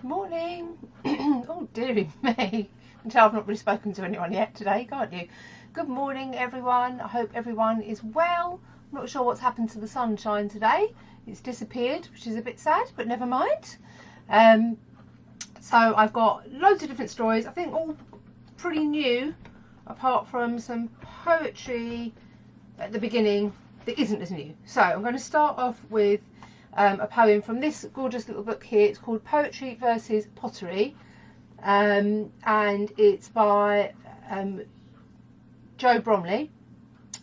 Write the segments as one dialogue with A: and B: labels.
A: Morning. Oh dearie me. You can tell I've not really spoken to anyone yet today, can't you? Good morning everyone. I hope everyone is well. I'm not sure what's happened to the sunshine today. It's disappeared, which is a bit sad, but never mind. So I've got loads of different stories, I think all pretty new, apart from some poetry at the beginning that isn't as new. So I'm going to start off with a poem from this gorgeous little book here. It's called Poetry versus Pottery, and it's by Joe Bromley.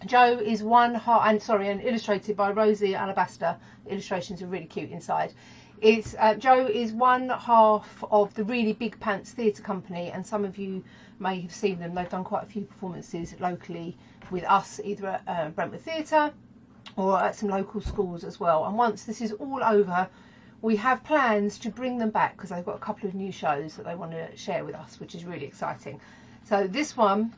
A: Joe is and illustrated by Rosie Alabaster. The illustrations are really cute inside. It's Joe is one half of the Really Big Pants Theatre Company, and some of you may have seen them. They've done quite a few performances locally with us, either at Brentwood Theatre or at some local schools as well. And once this is all over, we have plans to bring them back because they've got a couple of new shows that they want to share with us, which is really exciting. So this one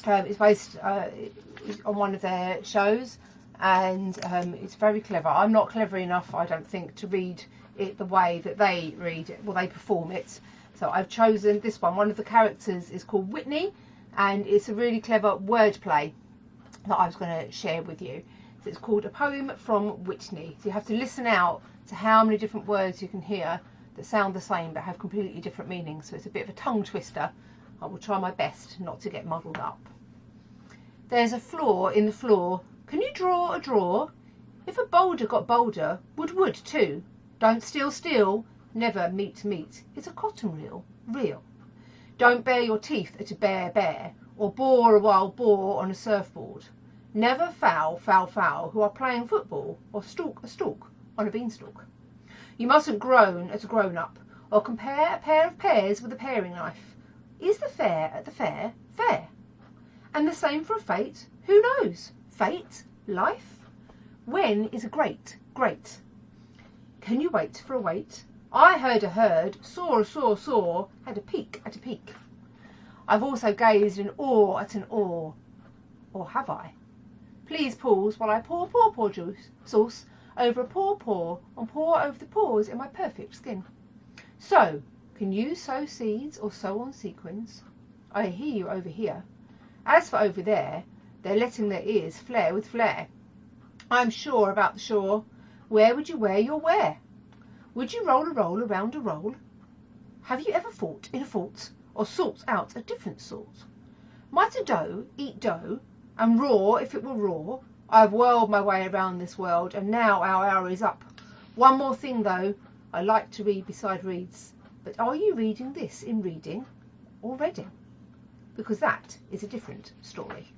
A: is based on one of their shows, and it's very clever. I'm not clever enough, I don't think, to read it the way that they read it, well, they perform it. So I've chosen this one. One of the characters is called Whitney, and it's a really clever wordplay that I was going to share with you. So it's called A Poem from Whitney. So you have to listen out to how many different words you can hear that sound the same but have completely different meanings. So it's a bit of a tongue twister. I will try my best not to get muddled up. There's a flaw in the floor. Can you draw a drawer? If a boulder got bolder, would wood too. Don't steal steel, never meet meat. It's a cotton reel, real. Don't bare your teeth at a bear, or bore a wild boar on a surfboard. Never foul, who are playing football, or stalk a stalk on a beanstalk. You mustn't groan at a grown-up, or compare a pair of pears with a paring knife. Is the fair at the fair fair? And the same for a fate, who knows? Fate? Life? When is a great? Can you wait for a wait? I heard a herd, saw, had a peek at a peek. I've also gazed in awe at an oar. Or have I? Please pause while I pour juice sauce over a paw and pour over the pores in my perfect skin. So, can you sow seeds or sow on sequins? I hear you over here. As for over there, they're letting their ears flare with flare. I'm sure about the shore. Where would you wear your wear? Would you roll a roll around a roll? Have you ever fought in a fault, or sought out a different sort? Might a doe eat doe, and roar if it were raw? I've whirled my way around this world, and now our hour is up. One more thing, though, I like to read beside reads. But are you reading this in reading or reading? Because that is a different story.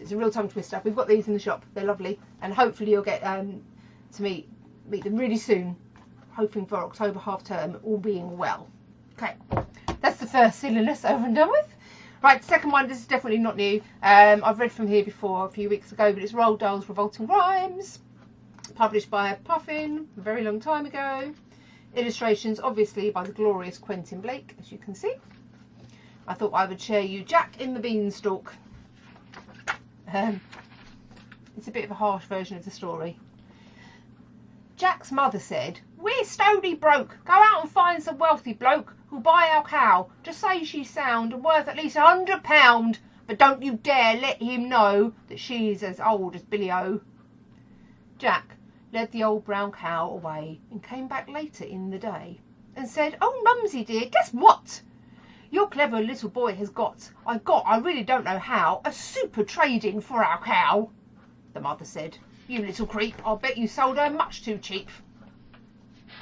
A: It's a real tongue twister. We've got these in the shop. They're lovely, and hopefully you'll get to meet them really soon, hoping for October half term, all being well. Okay, that's the first silliness over and done with. Right, the second one, this is definitely not new. I've read from here before a few weeks ago, but it's Roald Dahl's Revolting Rhymes, published by Puffin a very long time ago. Illustrations, obviously, by the glorious Quentin Blake, as you can see. I thought I would share you Jack in the Beanstalk. It's a bit of a harsh version of the story. Jack's mother said, "We're stony broke. Go out and find some wealthy bloke who'll buy our cow. Just say she's sound and worth at least £100. But don't you dare let him know that she's as old as Billy O." Jack led the old brown cow away and came back later in the day and said, "Oh, Mumsy dear, guess what? Your clever little boy has got, I really don't know how, a super trade-in for our cow." The mother said, "You little creep, I'll bet you sold her much too cheap."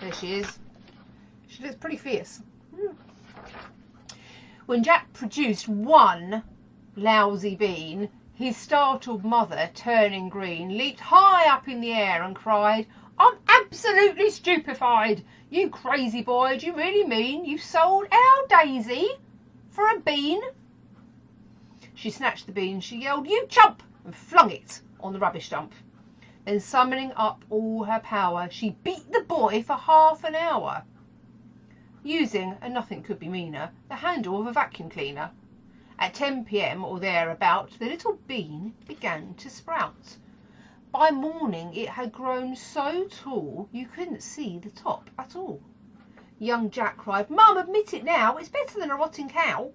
A: There she is. She looks pretty fierce. When Jack produced one lousy bean, his startled mother, turning green, leaped high up in the air and cried, "I'm absolutely stupefied. You crazy boy, do you really mean you sold our Daisy for a bean?" She snatched the bean, she yelled, "You chump!" and flung it on the rubbish dump. Then, summoning up all her power, she beat the boy for half an hour, using, and nothing could be meaner, the handle of a vacuum cleaner. At 10 p.m. or thereabout, the little bean began to sprout. By morning it had grown so tall you couldn't see the top at all. Young Jack cried, "Mum, admit it now. It's better than a rotting cow."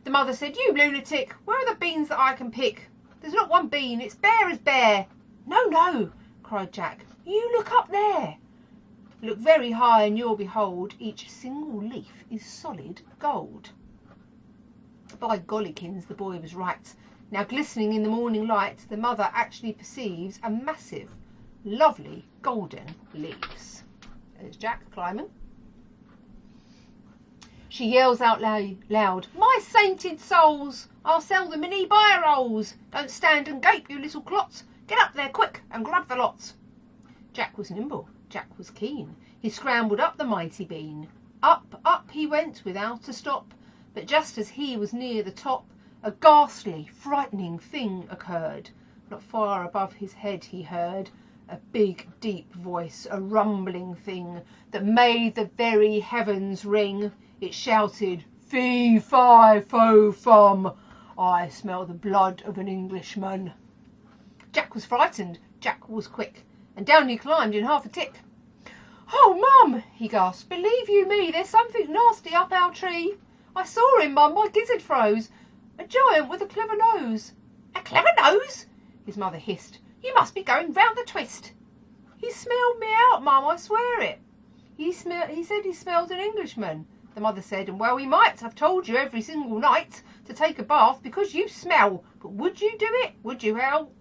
A: The mother said, "You lunatic. Where are the beans that I can pick? There's not one bean. It's bare as bare." "No, no," cried Jack. "You look up there. Look very high and you'll behold each single leaf is solid gold." By gollykins, the boy was right. Now glistening in the morning light, the mother actually perceives a massive, lovely golden leaves. There's Jack climbing. She yells out loud, "My sainted souls! I'll sell the mini buy rolls. Don't stand and gape, you little clots. Get up there quick and grab the lot." Jack was nimble. Jack was keen. He scrambled up the mighty bean. Up, up he went without a stop. But just as he was near the top, a ghastly, frightening thing occurred. Not far above his head he heard a big, deep voice, a rumbling thing that made the very heavens ring. It shouted, "Fee, fi, fo, fum, I smell the blood of an Englishman." Jack was frightened. Jack was quick, and down he climbed in half a tick. "Oh, Mum," he gasped, "believe you me, there's something nasty up our tree. I saw him, Mum, my gizzard froze. A giant with a clever nose." "A clever nose?" his mother hissed. "You must be going round the twist." "He smelled me out, Mum, I swear it. He said he smelled an Englishman," the mother said, "and well he might. I've told you every single night to take a bath because you smell. But would you do it? Would you, Hal?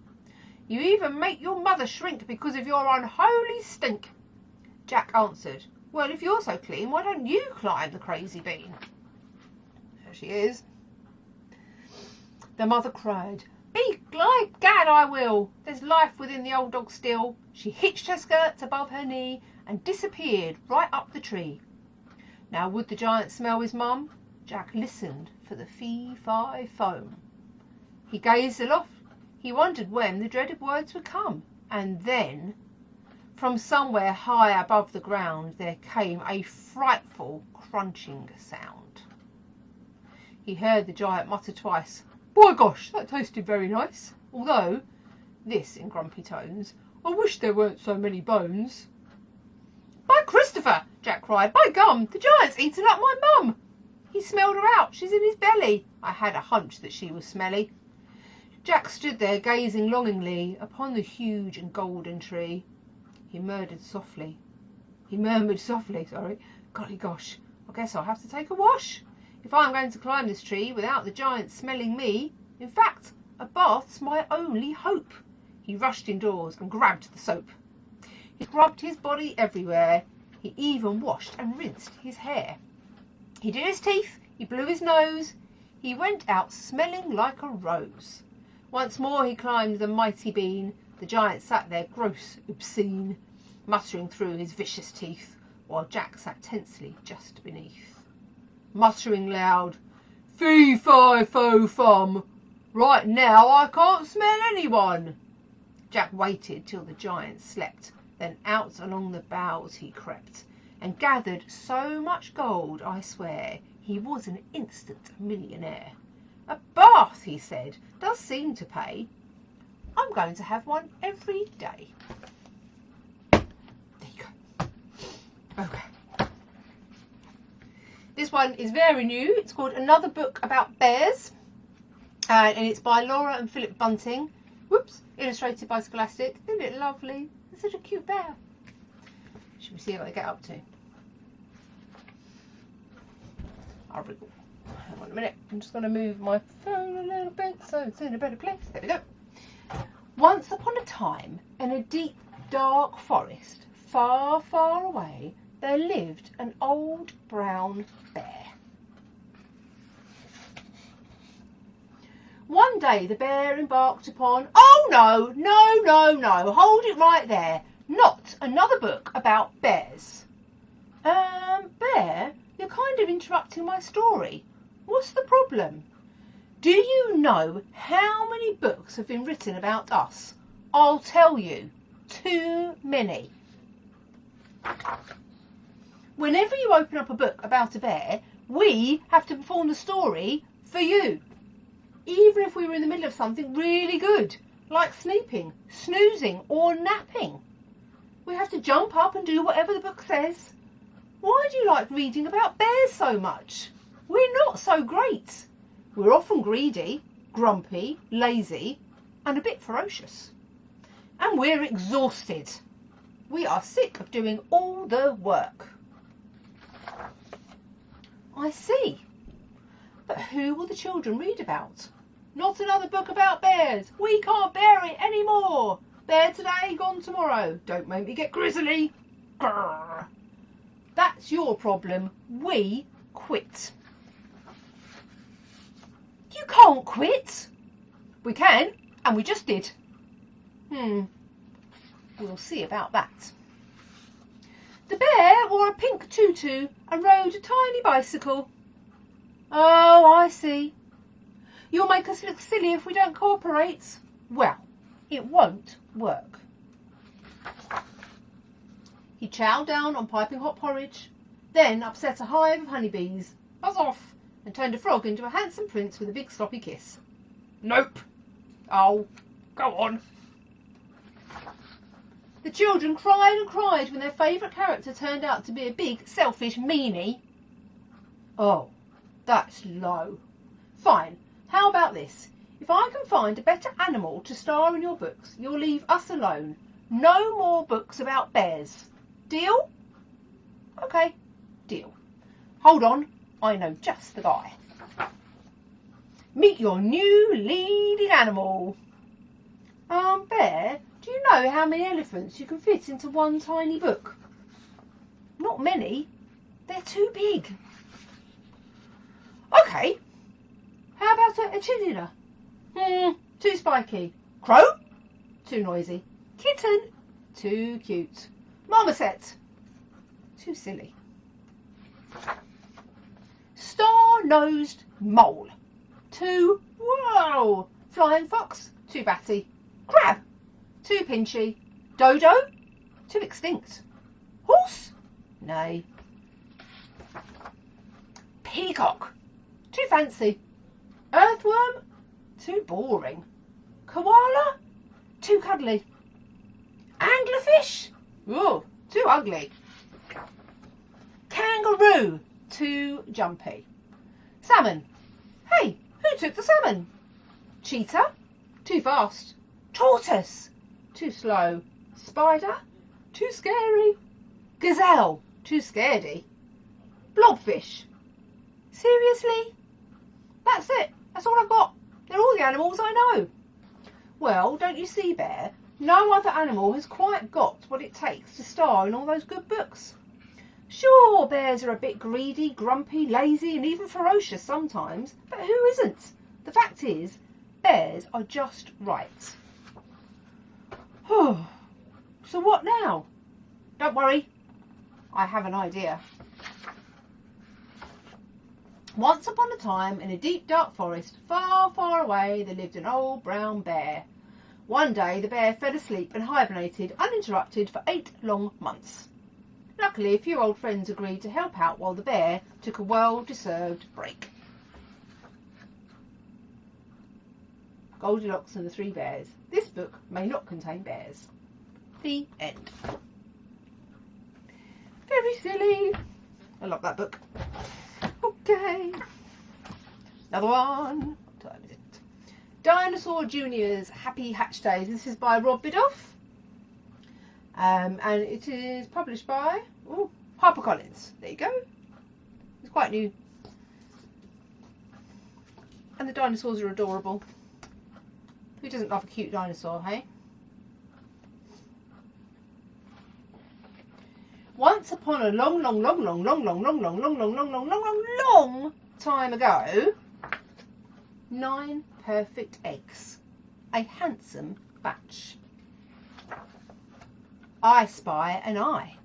A: You even make your mother shrink because of your unholy stink." Jack answered, "Well, if you're so clean, why don't you climb the crazy bean?" There she is. The mother cried, "Be gad I will. There's life within the old dog still." She hitched her skirts above her knee and disappeared right up the tree. Now would the giant smell his mum? Jack listened for the fee-fi-foam. He gazed aloft. He wondered when the dreaded words would come. And then, from somewhere high above the ground, there came a frightful crunching sound. He heard the giant mutter twice, "By gosh, that tasted very nice. Although," this in grumpy tones, "I wish there weren't so many bones." "By Christopher!" Jack cried. "By gum, the giant's eaten up my mum. He smelled her out. She's in his belly. I had a hunch that she was smelly." Jack stood there gazing longingly upon the huge and golden tree. He murmured softly, "Golly gosh, I guess I'll have to take a wash. If I'm going to climb this tree without the giant smelling me, in fact, a bath's my only hope." He rushed indoors and grabbed the soap. He scrubbed his body everywhere. He even washed and rinsed his hair. He did his teeth. He blew his nose. He went out smelling like a rose. Once more he climbed the mighty bean. The giant sat there gross, obscene, muttering through his vicious teeth, while Jack sat tensely just beneath, muttering loud, "Fee-fi-fo-fum, right now I can't smell anyone." Jack waited till the giant slept, then out along the boughs he crept, and gathered so much gold, I swear, he was an instant millionaire. "A bath," he said, "does seem to pay. I'm going to have one every day." There you go. Okay. This one is very new. It's called Another Book About Bears. And it's by Laura and Philip Bunting. Whoops. Illustrated by Scholastic. Isn't it lovely? It's such a cute bear. Should we see what they get up to? I'll wriggle. Hang on a minute. I'm just going to move my phone a little bit so it's in a better place. There we go. Once upon a time, in a deep, dark forest, far, far away, there lived an old brown bear. One day the bear embarked upon, "Oh no, no, no, no, hold it right there. Not another book about bears." Bear, you're kind of interrupting my story. What's the problem? Do you know how many books have been written about us? I'll tell you. Too many. Whenever you open up a book about a bear, we have to perform the story for you. Even if we were in the middle of something really good, like sleeping, snoozing, or napping. We have to jump up and do whatever the book says. Why do you like reading about bears so much? We're not so great. We're often greedy, grumpy, lazy, and a bit ferocious. And we're exhausted. We are sick of doing all the work. I see. But who will the children read about? Not another book about bears. We can't bear it anymore. Bear today, gone tomorrow. Don't make me get grizzly. Grrr. That's your problem. We quit. You can't quit. We can, and we just did. We'll see about that. The bear wore a pink tutu and rode a tiny bicycle. Oh, I see. You'll make us look silly if we don't cooperate. Well, it won't work. He chowed down on piping hot porridge, then upset a hive of honeybees, buzz off, and turned a frog into a handsome prince with a big sloppy kiss. Nope. Oh, go on. The children cried and cried when their favourite character turned out to be a big, selfish meanie. Oh, that's low. Fine. How about this? If I can find a better animal to star in your books, you'll leave us alone. No more books about bears. Deal? Okay, deal. Hold on, I know just the guy. Meet your new leading animal. Bear, do you know how many elephants you can fit into one tiny book? Not many. They're too big. Okay. How about a chinchilla? Too spiky. Crow? Too noisy. Kitten? Too cute. Marmoset? Too silly. Star-nosed mole? Too whoa. Flying fox? Too batty. Crab? Too pinchy. Dodo? Too extinct. Horse? Nay. Peacock? Too fancy. Earthworm? Too boring. Koala? Too cuddly. Anglerfish? Ooh, too ugly. Kangaroo? Too jumpy. Salmon? Hey, who took the salmon? Cheetah? Too fast. Tortoise? Too slow. Spider? Too scary. Gazelle? Too scaredy. Blobfish? Seriously? That's it. That's all I've got. They're all the animals I know. Well, don't you see, Bear? No other animal has quite got what it takes to star in all those good books. Sure, bears are a bit greedy, grumpy, lazy, and even ferocious sometimes, but who isn't? The fact is, bears are just right. So what now? Don't worry, I have an idea. Once upon a time, in a deep dark forest, far, far away, there lived an old brown bear. One day the bear fell asleep and hibernated uninterrupted for 8 long months. Luckily, a few old friends agreed to help out while the bear took a well-deserved break. Goldilocks and the Three Bears. This book may not contain bears. The end. Very silly. I love that book. Okay. Another one. What time is it? Dinosaur Junior's Happy Hatchday. This is by Roald. And it is published by HarperCollins. There you go. It's quite new. And the dinosaurs are adorable. Who doesn't love a cute dinosaur, hey? Once upon a long time ago, 9 perfect eggs. A handsome batch. I spy an eye.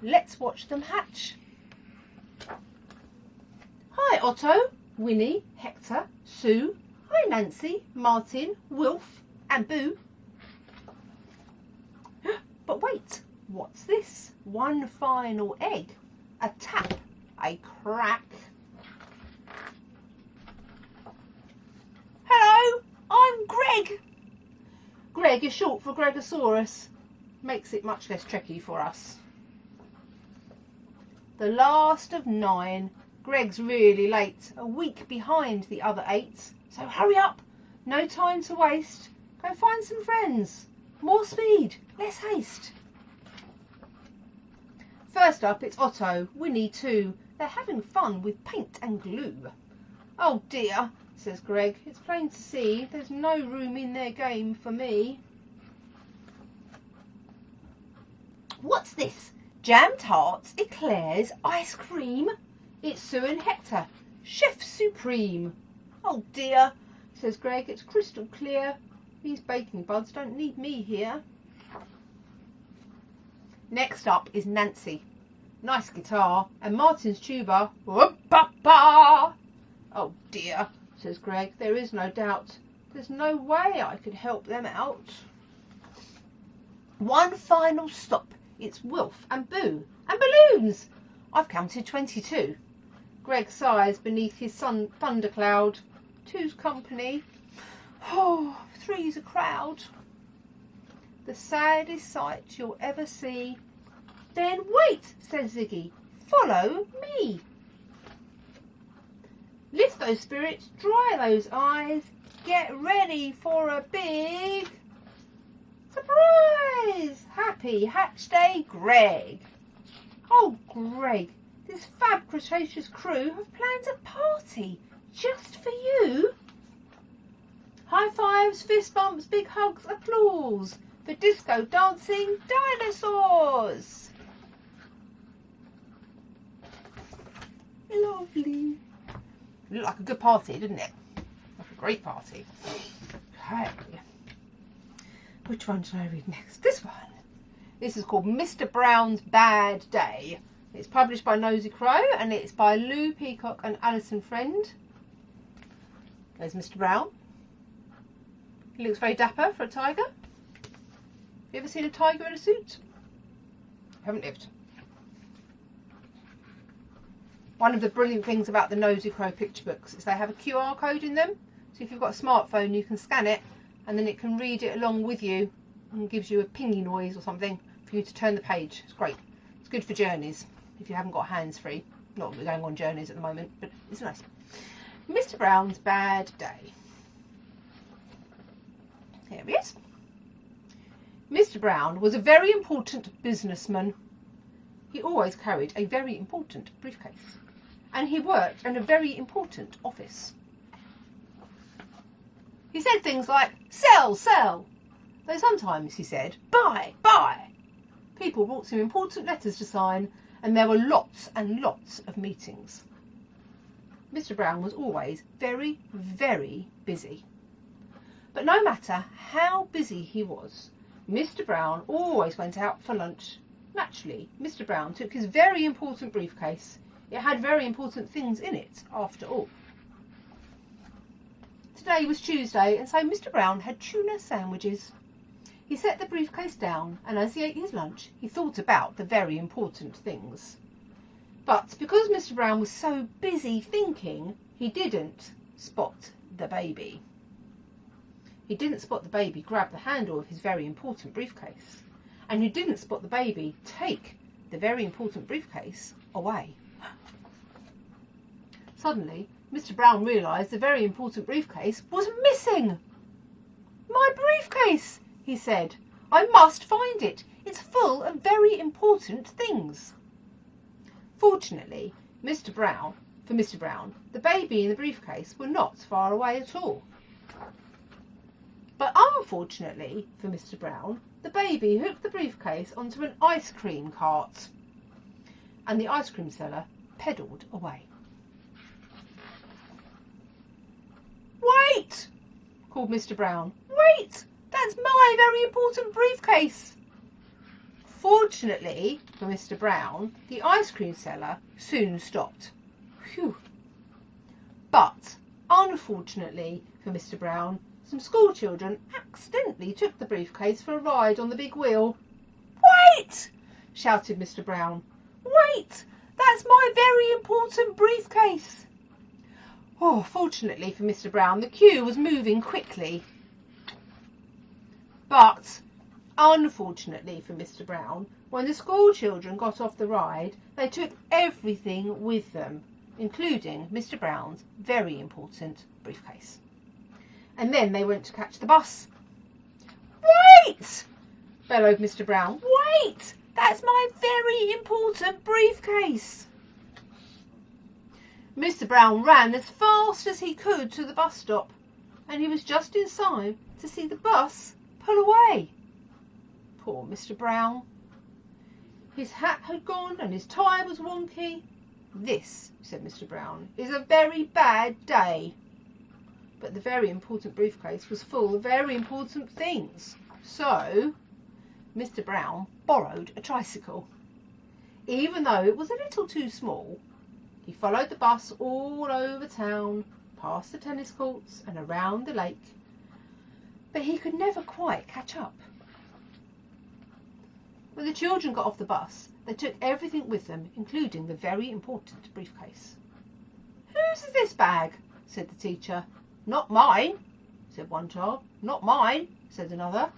A: Let's watch them hatch. Hi Otto, Winnie, Hector, Sue. Hi Nancy, Martin, Wilf and Boo. But wait, what's this? One final egg. A tap, a crack. Hello, I'm Greg. Greg is short for Gregosaurus. Makes it much less tricky for us. the last of 9. Greg's really late, a week behind the other 8. So hurry up, no time to waste. Go find some friends. More speed, less haste. First up, it's Otto, Winnie too. They're having fun with paint and glue. Oh dear, says Greg, it's plain to see there's no room in their game for me. What's this? Jam tarts, eclairs, ice cream? It's Sue and Hector, Chef Supreme. Oh dear, says Greg, it's crystal clear. These baking buds don't need me here. Next up is Nancy. Nice guitar, and Martin's tuba. Whoop-ba-ba! Oh dear, says Greg, there is no doubt. There's no way I could help them out. One final stop. It's Wilf and Boo and balloons. I've counted 22. Greg sighs beneath his thundercloud. 2's company. Oh, 3's a crowd. The saddest sight you'll ever see. Then wait, says Ziggy. Follow me. Lift those spirits, dry those eyes. Get ready for a big surprise! Happy Hatchday, Greg. Oh, Greg, this fab Cretaceous crew have planned a party just for you. High fives, fist bumps, big hugs, applause for disco dancing dinosaurs. Lovely. Looked like a good party, didn't it? Like a great party. Okay. Which one should I read next? This one. This is called Mr. Brown's Bad Day. It's published by Nosy Crow and it's by Lou Peacock and Alison Friend. There's Mr. Brown. He looks very dapper for a tiger. Have you ever seen a tiger in a suit? Haven't lived. One of the brilliant things about the Nosy Crow picture books is they have a QR code in them. So if you've got a smartphone, you can scan it and then it can read it along with you and gives you a pingy noise or something for you to turn the page. It's great. It's good for journeys if you haven't got hands free. Not that we're going on journeys at the moment, but it's nice. Mr. Brown's Bad Day. Here he is. Mr. Brown was a very important businessman. He always carried a very important briefcase. And he worked in a very important office. He said things like, sell, sell. Though sometimes he said, buy, buy. People brought him important letters to sign, and there were lots and lots of meetings. Mr. Brown was always very, very busy. But no matter how busy he was, Mr. Brown always went out for lunch. Naturally, Mr. Brown took his very important briefcase. It had very important things in it, after all. Today was Tuesday, and so Mr. Brown had tuna sandwiches. He set the briefcase down, and as he ate his lunch, he thought about the very important things. But because Mr. Brown was so busy thinking, he didn't spot the baby. He didn't spot the baby grab the handle of his very important briefcase. And he didn't spot the baby take the very important briefcase away. Suddenly, Mr. Brown realised the very important briefcase was missing. My briefcase, he said. I must find it. It's full of very important things. Fortunately, for Mr. Brown, the baby and the briefcase were not far away at all. But unfortunately for Mr. Brown, the baby hooked the briefcase onto an ice cream cart, and the ice cream seller pedalled away. Wait! Called Mr. Brown. Wait! That's my very important briefcase! Fortunately for Mr. Brown, the ice cream seller soon stopped. Phew! But unfortunately for Mr. Brown, some school children accidentally took the briefcase for a ride on the big wheel. Wait! Shouted Mr. Brown. Wait! That's my very important briefcase! Oh, fortunately for Mr. Brown, the queue was moving quickly. But Unfortunately for Mr. Brown, when the school children got off the ride, they took everything with them, including Mr. Brown's very important briefcase. And then they went to catch the bus. "Wait!" bellowed Mr. Brown. "Wait! That's my very important briefcase." Mr. Brown ran as fast as he could to the bus stop, and he was just in time to see the bus pull away. Poor Mr. Brown. His hat had gone and his tie was wonky. "This," said Mr. Brown, "is a very bad day." But the very important briefcase was full of very important things. So Mr. Brown borrowed a tricycle. Even though it was a little too small, he followed the bus all over town, past the tennis courts and around the lake. But he could never quite catch up. When the children got off the bus, they took everything with them, including the very important briefcase. "Whose is this bag?" said the teacher. "Not mine," said one child. "Not mine," said another.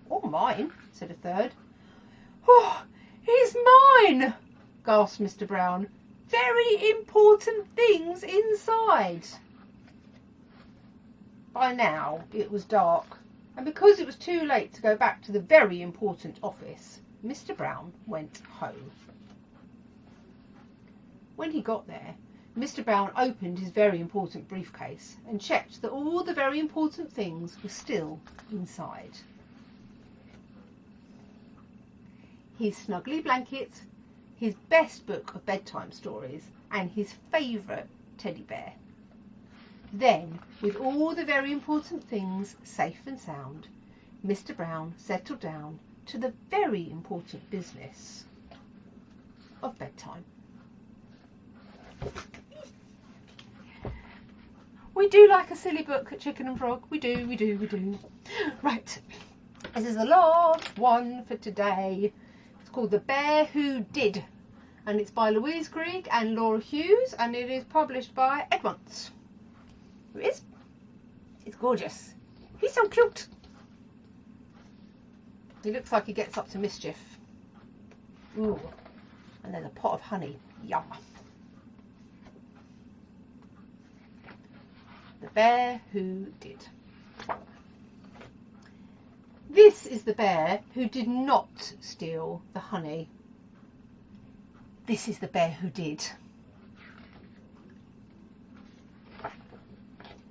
A: "Or mine," said a third. "Oh, it's mine," gasped Mr. Brown. "Very important things inside." By now it was dark, and because it was too late to go back to the very important office, Mr. Brown went home. When he got there, Mr. Brown opened his very important briefcase and checked that all the very important things were still inside. His snuggly blanket, his best book of bedtime stories, and his favourite teddy bear. Then, with all the very important things safe and sound, Mr. Brown settled down to the very important business of bedtime. We do like a silly book at Chicken and Frog. We do, we do, we do. Right, this is the last one for today. It's called The Bear Who Did, and it's by Louise Grigg and Laura Hughes, and it is published by Egmont. It is. It's gorgeous. He's so cute. He looks like he gets up to mischief. Ooh, and there's a pot of honey. Yum. The Bear Who Did. This is the bear who did not steal the honey. This is the bear who did.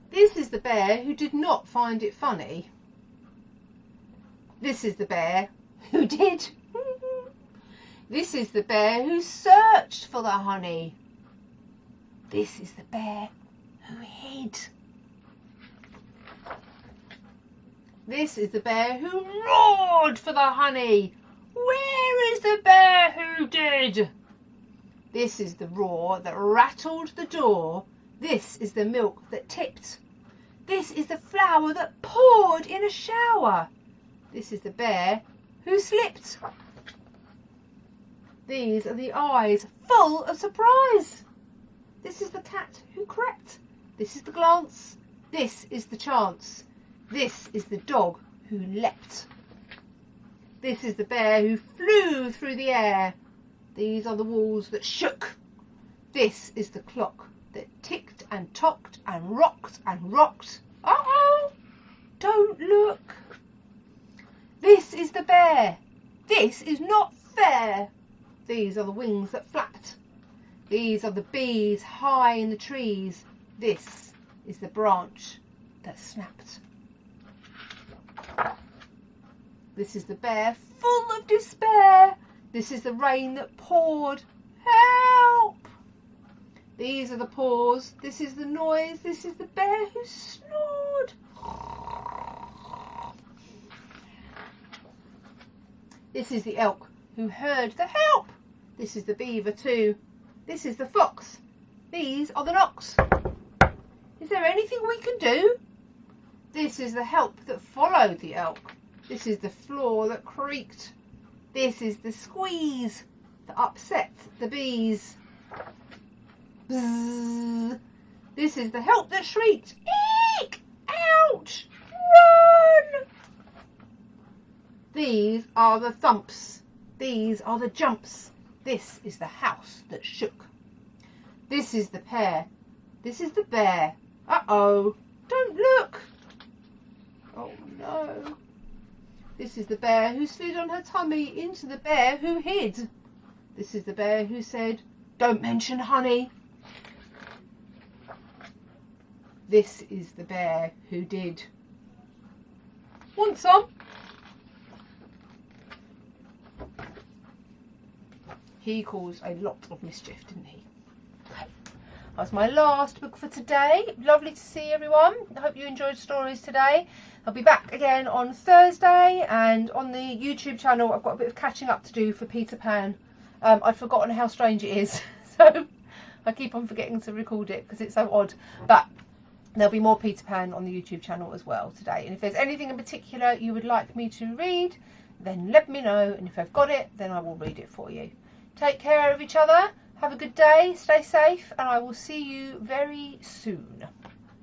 A: This is the bear who did not find it funny. This is the bear who did. This is the bear who searched for the honey. This is the bear who hid. This is the bear who roared for the honey. Where is the bear who did? This is the roar that rattled the door. This is the milk that tipped. This is the flour that poured in a shower. This is the bear who slipped. These are the eyes full of surprise. This is the cat who crept. This is the glance. This is the chance. This is the dog who leapt. This is the bear who flew through the air. These are the walls that shook. This is the clock that ticked and tocked and rocked and rocked. Uh-oh! Don't look. This is the bear. This is not fair. These are the wings that flapped. These are the bees high in the trees. This is the branch that snapped. This is the bear full of despair. This is the rain that poured. Help! These are the paws. This is the noise. This is the bear who snored. This is the elk who heard the help. This is the beaver too. This is the fox. These are the knocks. Is there anything we can do? This is the help that followed the elk. This is the floor that creaked. This is the squeeze that upset the bees. Bzzz. This is the help that shrieked. Eek! Ouch! Run! These are the thumps. These are the jumps. This is the house that shook. This is the pear. This is the bear. Uh-oh. Don't look. Oh no. This is the bear who slid on her tummy into the bear who hid. This is the bear who said, don't mention honey. This is the bear who did. Want some? He caused a lot of mischief, didn't he? That's my last book for today. Lovely to see everyone. I hope you enjoyed stories today. I'll be back again on Thursday, and on the YouTube channel I've got a bit of catching up to do for Peter Pan. I've forgotten how strange it is, so I keep on forgetting to record it because it's so odd. But there'll be more Peter Pan on the YouTube channel as well today. And if there's anything in particular you would like me to read, then let me know, and if I've got it, then I will read it for you. Take care of each other. Have a good day, stay safe, and I will see you very soon.